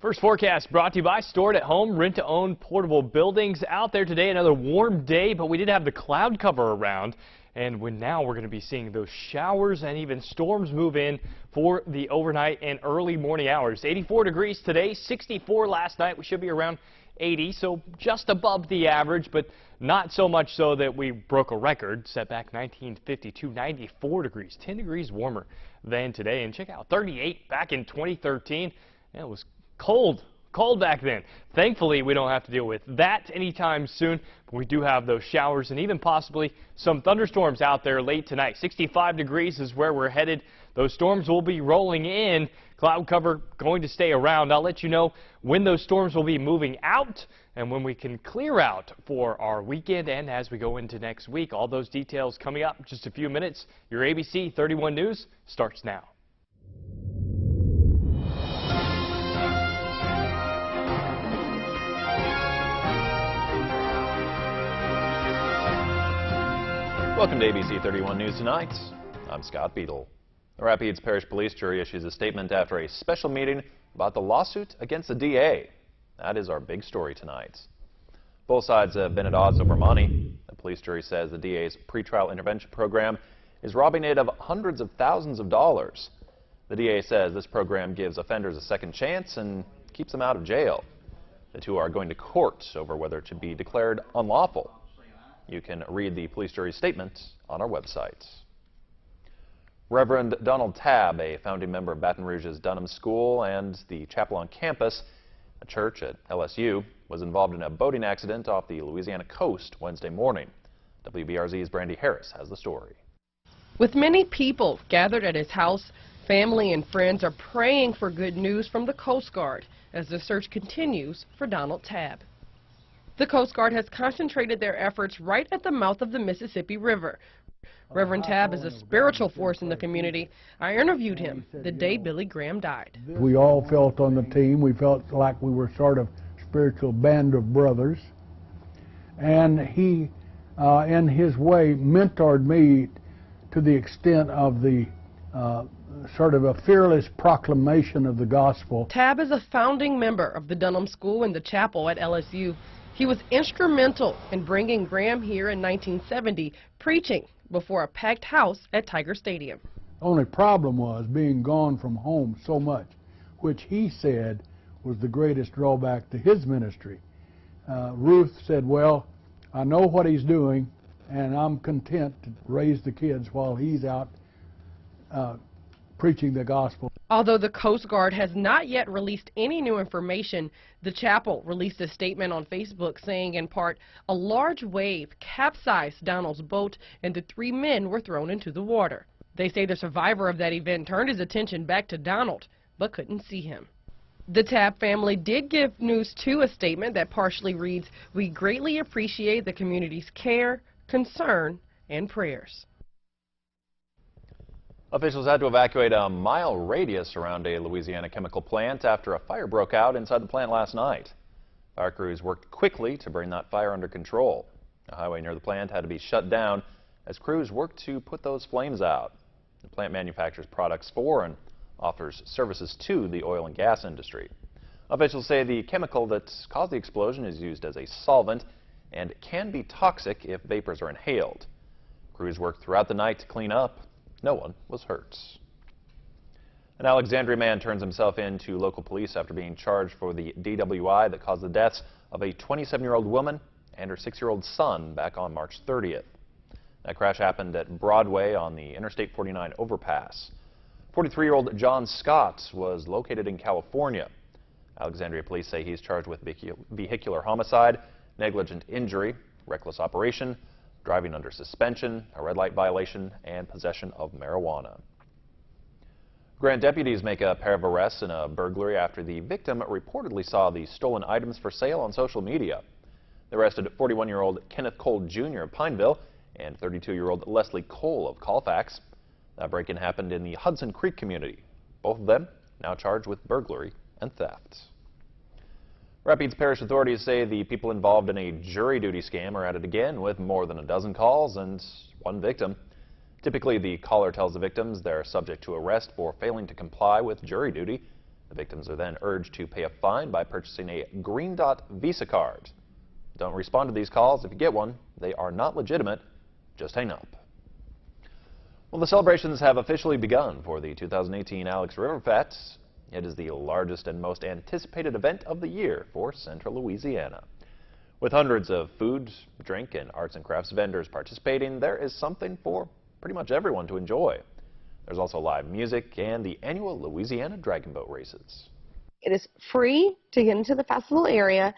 First forecast brought to you by Store it at Home, rent-to-own portable buildings. Out there today, another warm day, but we did have the cloud cover around. And now we're going to be seeing those showers and even storms move in for the overnight and early morning hours. 84 degrees today, 64 last night. We should be around 80, so just above the average, but not so much so that we broke a record set back 1952, 94 degrees, 10 degrees warmer than today. And check out 38 back in 2013. It was cold back then. Thankfully, we don't have to deal with that anytime soon, but we do have those showers and even possibly some thunderstorms out there late tonight. 65 degrees is where we're headed. Those storms will be rolling in. Cloud cover going to stay around. I'll let you know when those storms will be moving out and when we can clear out for our weekend and as we go into next week. All those details coming up in just a few minutes. Your ABC 31 News starts now. Welcome to ABC 31 News Tonight. I'm Scott Beadle. The Rapides Parish Police Jury issues a statement after a special meeting about the lawsuit against the DA. That is our big story tonight. Both sides have been at odds over money. The police jury says the DA's pretrial intervention program is robbing it of hundreds of thousands of dollars. The DA says this program gives offenders a second chance and keeps them out of jail. The two are going to court over whether it should be declared unlawful. You can read the police jury's statement on our website. Reverend Donald Tabb, a founding member of Baton Rouge's Dunham School and the chapel on campus, a church at LSU, was involved in a boating accident off the Louisiana coast Wednesday morning. WBRZ's Brandy Harris has the story. With many people gathered at his house, family and friends are praying for good news from the Coast Guard as the search continues for Donald Tabb. The Coast Guard has concentrated their efforts right at the mouth of the Mississippi River. Reverend Tabb is a spiritual force in the community. I interviewed him the day Billy Graham died. We all felt on the team. We felt like we were sort of spiritual band of brothers. And he, in his way, mentored me to the extent of the sort of a fearless proclamation of the gospel. Tabb is a founding member of the Dunham School and the chapel at LSU. He was instrumental in bringing Graham here in 1970, preaching before a packed house at Tiger Stadium. The only problem was being gone from home so much, which he said was the greatest drawback to his ministry. Ruth said, well, I know what he's doing, and I'm content to raise the kids while he's out preaching the gospel. Although the Coast Guard has not yet released any new information, the chapel released a statement on Facebook saying, in part, a large wave capsized Donald's boat and the three men were thrown into the water. They say the survivor of that event turned his attention back to Donald, but couldn't see him. The Tabb family did give News 2 a statement that partially reads, we greatly appreciate the community's care, concern, and prayers. Officials had to evacuate a mile radius around a Louisiana chemical plant after a fire broke out inside the plant last night. Fire crews worked quickly to bring that fire under control. A highway near the plant had to be shut down as crews worked to put those flames out. The plant manufactures products for and offers services to the oil and gas industry. Officials say the chemical that caused the explosion is used as a solvent and can be toxic if vapors are inhaled. Crews worked throughout the night to clean up. No one was hurt. An Alexandria man turns himself in to local police after being charged for the DWI that caused the deaths of a 27-year-old woman and her 6-year-old son back on March 30th. That crash happened at Broadway on the Interstate 49 overpass. 43-year-old John Scott was located in California. Alexandria police say he's charged with vehicular homicide, negligent injury, reckless operation, driving under suspension, a red light violation, and possession of marijuana. Grant deputies make a pair of arrests in a burglary after the victim reportedly saw the stolen items for sale on social media. They arrested 41-year-old Kenneth Cole Jr. of Pineville and 32-year-old Leslie Cole of Colfax. That break-in happened in the Hudson Creek community. Both of them now charged with burglary and theft. Rapides Parish authorities say the people involved in a jury duty scam are at it again with more than a dozen calls and one victim. Typically, the caller tells the victims they're subject to arrest for failing to comply with jury duty. The victims are then urged to pay a fine by purchasing a Green Dot Visa card. Don't respond to these calls. If you get one, they are not legitimate. Just hang up. Well, the celebrations have officially begun for the 2018 Alex River Fest. It is the largest and most anticipated event of the year for Central Louisiana. With hundreds of food, drink, and arts and crafts vendors participating, there is something for pretty much everyone to enjoy. There's also live music and the annual Louisiana Dragon Boat races. It is free to get into the festival area.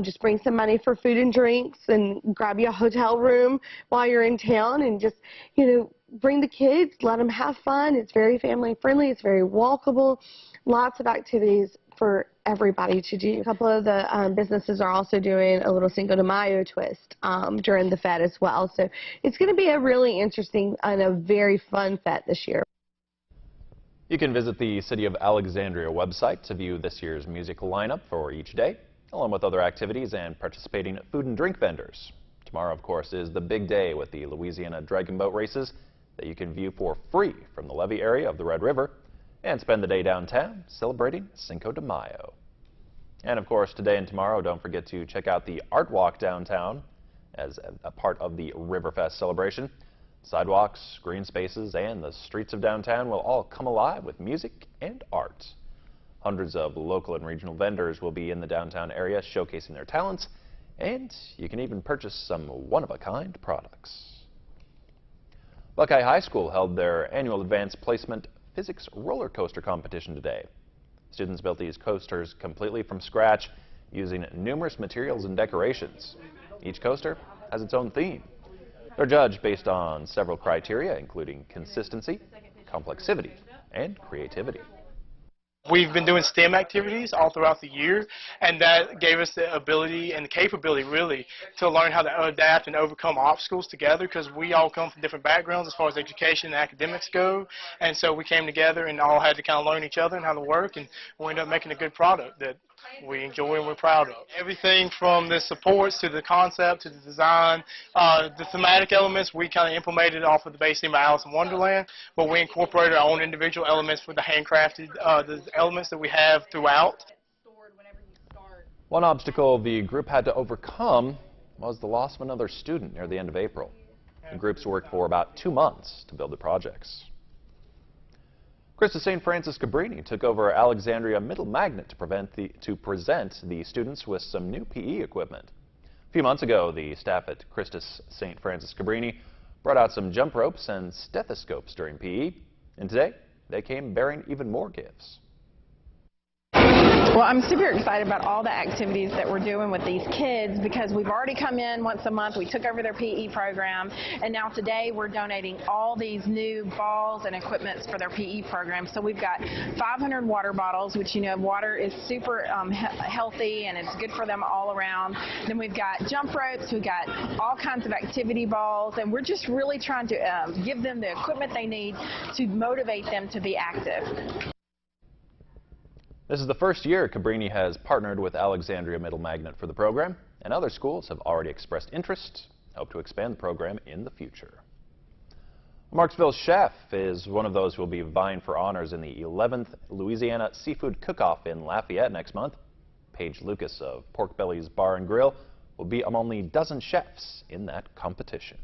Just bring some money for food and drinks and grab you a hotel room while you're in town and just, bring the kids, let them have fun. It's very family friendly. It's very walkable. Lots of activities for everybody to do. A couple of the businesses are also doing a little Cinco de Mayo twist during the Fete as well. So it's going to be a really interesting and a very fun Fete this year. You can visit the City of Alexandria website to view this year's music lineup for each day, along with other activities and participating food and drink vendors. Tomorrow, of course, is the big day with the Louisiana Dragon Boat races that you can view for free from the levee area of the Red River and spend the day downtown celebrating Cinco de Mayo. And of course, today and tomorrow, don't forget to check out the Art Walk downtown as a part of the Riverfest celebration. Sidewalks, green spaces, and the streets of downtown will all come alive with music and art. Hundreds of local and regional vendors will be in the downtown area showcasing their talents, and you can even purchase some one-of-a-kind products. Buckeye High School held their annual advanced placement physics roller coaster competition today. Students built these coasters completely from scratch using numerous materials and decorations. Each coaster has its own theme. They're judged based on several criteria, including consistency, complexity, and creativity. We've been doing STEM activities all throughout the year, and that gave us the ability and the capability, really, to learn how to adapt and overcome obstacles together, because we all come from different backgrounds as far as education and academics go, and so we came together and all had to kind of learn each other and how to work, and we ended up making a good product that we enjoy and we're proud of. Everything from the supports to the concept to the design, the thematic elements we kind of implemented off of the base theme of Alice in Wonderland, but we incorporated our own individual elements for the handcrafted the elements that we have throughout. One obstacle the group had to overcome was the loss of another student near the end of April. The groups worked for about 2 months to build the projects. Krista St. Francis Cabrini took over Alexandria Middle Magnet to present the students with some new PE equipment. A few months ago, the staff at Krista St. Francis Cabrini brought out some jump ropes and stethoscopes during PE, and today they came bearing even more gifts. Well, I'm super excited about all the activities that we're doing with these kids because we've already come in once a month. We took over their PE program, and now today we're donating all these new balls and equipments for their PE program. So we've got 500 water bottles, which water is super healthy and it's good for them all around. Then we've got jump ropes, we've got all kinds of activity balls, and we're just really trying to give them the equipment they need to motivate them to be active. This is the first year Cabrini has partnered with Alexandria Middle Magnet for the program, and other schools have already expressed interest and hope to expand the program in the future. Marksville Chef is one of those who will be vying for honors in the 11th Louisiana Seafood Cook-Off in Lafayette next month. Paige Lucas of Pork Belly's Bar and Grill will be among the dozen chefs in that competition.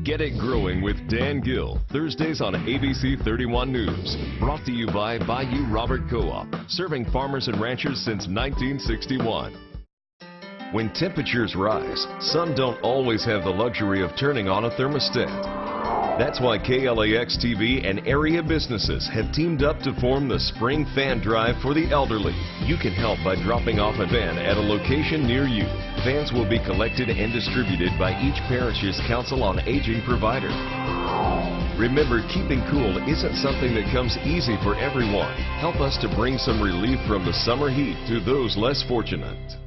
Get It Growing with Dan Gill, Thursdays on ABC 31 News. Brought to you by Bayou Robert Co-op, serving farmers and ranchers since 1961. When temperatures rise, some don't always have the luxury of turning on a thermostat. That's why KLAX TV and area businesses have teamed up to form the Spring Fan Drive for the elderly. You can help by dropping off a van at a location near you. Fans will be collected and distributed by each parish's Council on Aging provider. Remember, keeping cool isn't something that comes easy for everyone. Help us to bring some relief from the summer heat to those less fortunate.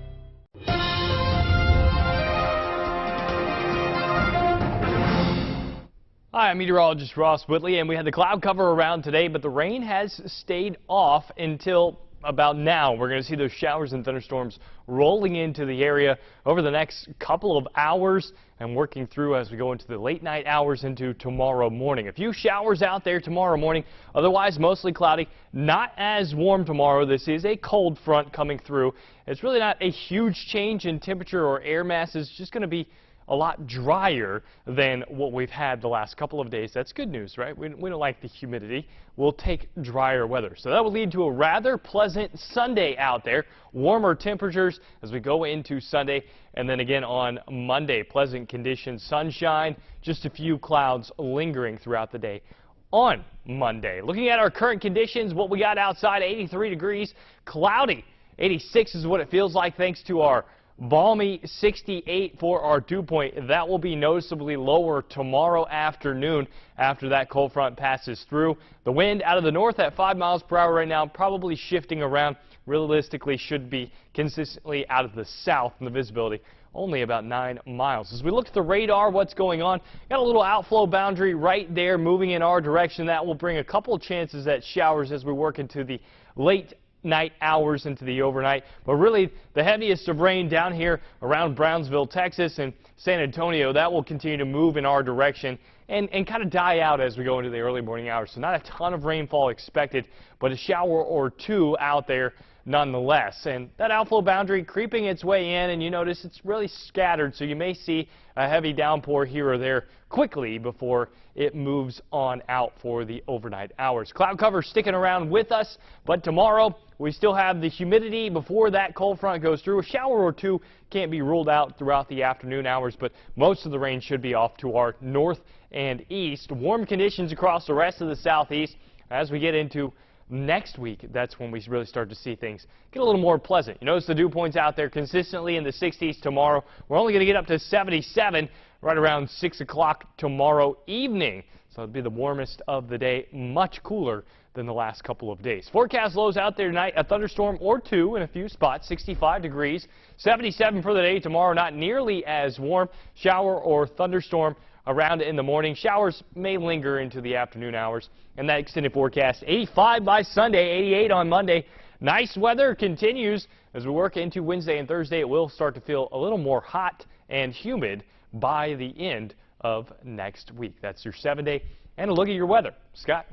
Hi, I'm meteorologist Ross Whitley, and we had the cloud cover around today, but the rain has stayed off until about now, we're going to see those showers and thunderstorms rolling into the area over the next couple of hours and working through as we go into the late night hours into tomorrow morning. A few showers out there tomorrow morning, otherwise mostly cloudy. Not as warm tomorrow. This is a cold front coming through. It's really not a huge change in temperature or air mass. It's just going to be a lot drier than what we've had the last couple of days. That's good news, right? We don't like the humidity. We'll take drier weather. So that will lead to a rather pleasant Sunday out there. Warmer temperatures as we go into Sunday. And then again on Monday, pleasant conditions, sunshine, just a few clouds lingering throughout the day on Monday. Looking at our current conditions, what we got outside, 83 degrees, cloudy. 86 is what it feels like thanks to our balmy 68 for our dew point. That will be noticeably lower tomorrow afternoon after that cold front passes through. The wind out of the north at 5 miles per hour right now, probably shifting around. Realistically should be consistently out of the south, and the visibility only about 9 miles. As we look at the radar, what's going on, got a little outflow boundary right there moving in our direction. That will bring a couple chances at showers as we work into the late night hours into the overnight, but really the heaviest of rain down here around Brownsville, Texas, and San Antonio. That will continue to move in our direction and kind of die out as we go into the early morning hours. So not a ton of rainfall expected, but a shower or two out there nonetheless. And that outflow boundary creeping its way in, and you notice it's really scattered, so you may see a heavy downpour here or there quickly before it moves on out for the overnight hours. Cloud cover sticking around with us, but tomorrow we still have the humidity before that cold front goes through. A shower or two can't be ruled out throughout the afternoon hours, but most of the rain should be off to our north and east. Warm conditions across the rest of the southeast. As we get into next week, that's when we really start to see things get a little more pleasant. You notice the dew points out there consistently in the 60s tomorrow. We're only going to get up to 77 right around 6 o'clock tomorrow evening. So it'll be the warmest of the day, much cooler than the last couple of days. Forecast lows out there tonight, a thunderstorm or two in a few spots, 65 degrees, 77 for the day tomorrow, not nearly as warm. Shower or thunderstorm around in the morning. Showers may linger into the afternoon hours. And that extended forecast, 85 by Sunday, 88 on Monday. Nice weather continues as we work into Wednesday and Thursday. It will start to feel a little more hot and humid by the end of next week. That's your 7-day and a look at your weather. Scott?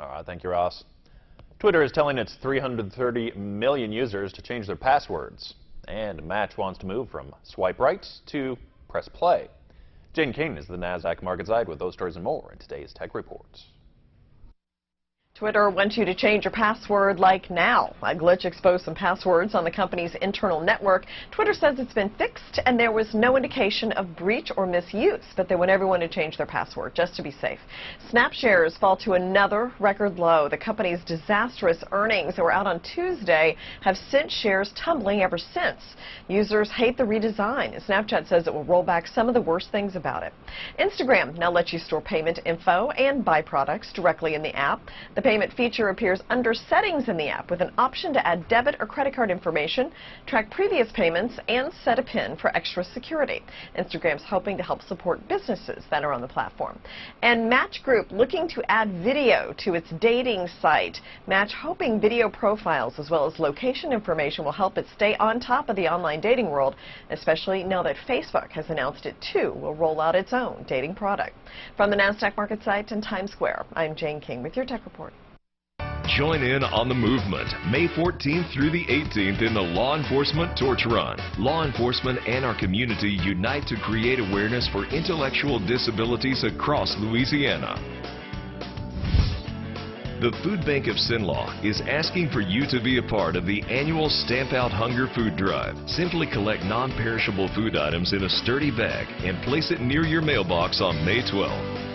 All right, thank you, Ross. Twitter is telling its 330 million users to change their passwords. And Match wants to move from swipe right to press play. Jane King is the NASDAQ Market Site with those stories and more in today's Tech Reports. Twitter wants you to change your password like now. A glitch exposed some passwords on the company's internal network. Twitter says it's been fixed and there was no indication of breach or misuse, but they want everyone to change their password just to be safe. Snap shares fall to another record low. The company's disastrous earnings that were out on Tuesday have sent shares tumbling ever since. Users hate the redesign. Snapchat says it will roll back some of the worst things about it. Instagram now lets you store payment info and buy products directly in the app. The payment feature appears under settings in the app with an option to add debit or credit card information, track previous payments, and set a PIN for extra security. Instagram's hoping to help support businesses that are on the platform. And Match Group looking to add video to its dating site. Match hoping video profiles as well as location information will help it stay on top of the online dating world, especially now that Facebook has announced it too will roll out its own dating product. From the NASDAQ Market Site in Times Square, I'm Jane King with your Tech Report. Join in on the movement May 14th through the 18th in the Law Enforcement Torch Run. Law enforcement and our community unite to create awareness for intellectual disabilities across Louisiana. The Food Bank of Cenla is asking for you to be a part of the annual Stamp Out Hunger Food Drive. Simply collect non-perishable food items in a sturdy bag and place it near your mailbox on May 12th.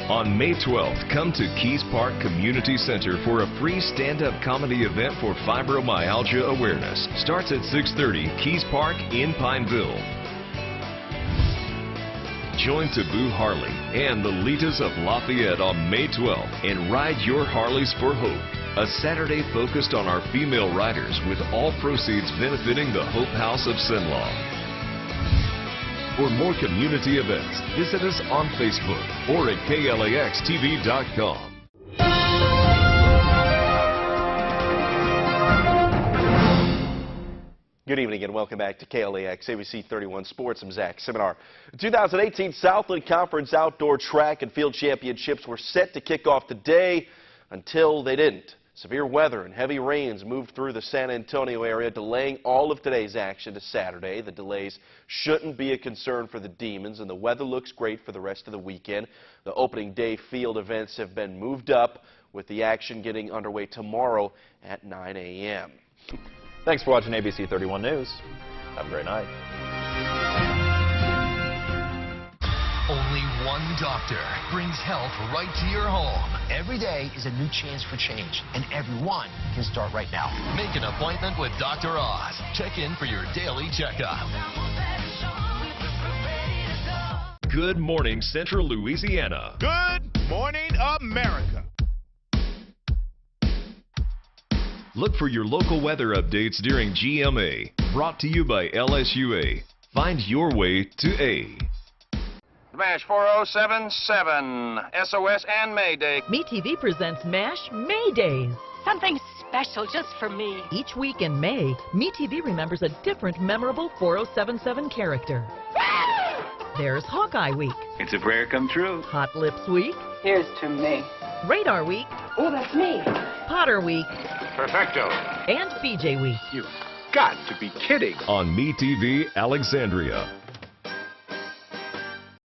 On May 12th, come to Keys Park Community Center for a free stand-up comedy event for fibromyalgia awareness. Starts at 6:30, Keys Park in Pineville. Join Taboo Harley and the Litas of Lafayette on May 12th and ride your Harleys for Hope. A Saturday focused on our female riders with all proceeds benefiting the Hope House of Cenla. For more community events, visit us on Facebook or at KLAXTV.com. Good evening and welcome back to KLAX ABC 31 Sports. I'm Zach Seminar. The 2018 Southland Conference Outdoor Track and Field Championships were set to kick off today until they didn't. Severe weather and heavy rains moved through the San Antonio area, delaying all of today's action to Saturday. The delays shouldn't be a concern for the Demons, and the weather looks great for the rest of the weekend. The opening day field events have been moved up, with the action getting underway tomorrow at 9 a.m. Thanks for watching ABC 31 News. Have a great night. Only one doctor brings health right to your home. Every day is a new chance for change, and everyone can start right now. Make an appointment with Dr. Oz. Check in for your daily checkup. Good morning, Central Louisiana. Good morning, America. Look for your local weather updates during GMA. Brought to you by LSUA. Find your way to A. MASH 4077, SOS and Mayday. MeTV presents MASH May Days. Something special just for me. Each week in May, MeTV remembers a different memorable 4077 character. There's Hawkeye Week. It's a prayer come true. Hot Lips Week. Here's to me. Radar Week. Oh, that's me. Potter Week. Perfecto. And BJ Week. You've got to be kidding. On MeTV Alexandria.